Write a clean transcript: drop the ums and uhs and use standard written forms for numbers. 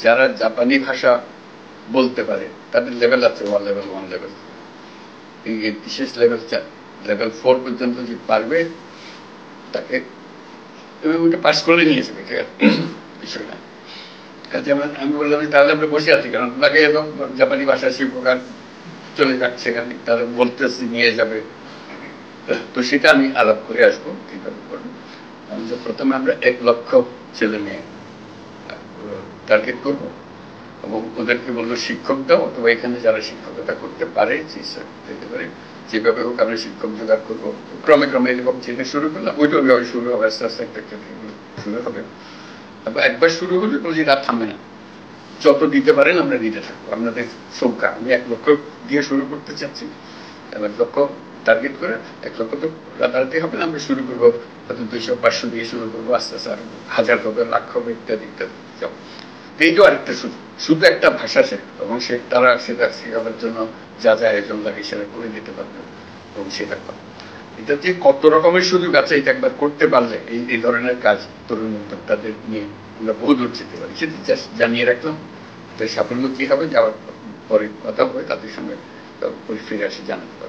যারা জাপানি ভাষা বলতে পারে তাদের লেভেল আছে, 1 লেভেল 1 লেভেল, বিশেষ লেভেল 4 লেভেল 4 পর্যন্ত যে পারবে তাকে ওটা পাস করে নিয়ে যাবে, বিষয় না। কাজে আমি বললাম তাহলে আমরা বসে আছি কারণ তাকে জাপানি ভাষা শিক্ষক আর চলে যাচ্ছে সেখানে, তারা বলতেছি নিয়ে যাবে। তো সেটা আমি আলাপ করে আসবো কিভাবে করবো। প্রথমে আমরা 1 লক্ষ ছেলে মেয়ে টার্গেট করবো এবং ওদেরকে বলবো শিক্ষক দাও, অথবা এখানে যারা শিক্ষকতা করতে পারে দিতে পারে, যেভাবে হোক আমরা শিক্ষক জোগাড় করবো। ক্রমে ক্রমে এরকম চিন্তা শুরু করলাম, ওইটা ওইভাবে শুরু হবে, আস্তে আস্তে একটা শুরু হবে। একবার শুরু হলে প্রতিটা থামবে না, যত দিতে পারেন আমরা দিতে থাকবো। আপনাদের সংখ্যা আমি 1 লক্ষ দিয়ে শুরু করতে চাচ্ছি, 1 লক্ষ টার্গেট করে 1 লক্ষ তো রাতারাতি হবে না, আমরা শুরু করবো হয়তো 200-500 দিয়ে শুরু করবো, আস্তে আস্তে আর 1000 হবে, লাখ হবে, ইত্যাদি ইত্যাদি। এইটাও আরেকটা শুধু একটা ভাষা শেখ এবং তারা সেটা শেখাবার জন্য যা যা আয়োজন লাগে সেটা করে দিতে পারবে এবং সেটা করে। এটা যে কত রকমের সুযোগ আছে এটা একবার করতে পারলে এই ধরনের কাজ তরুণ উদ্যোক্তাদের নিয়ে আমরা বহু দূর যেতে পারি, সেটা জানিয়ে রাখলাম। সাফল্য কি হবে যাওয়ার পরে কথা হবে, তাদের সঙ্গে ফিরে আসে জানাতে পারবো।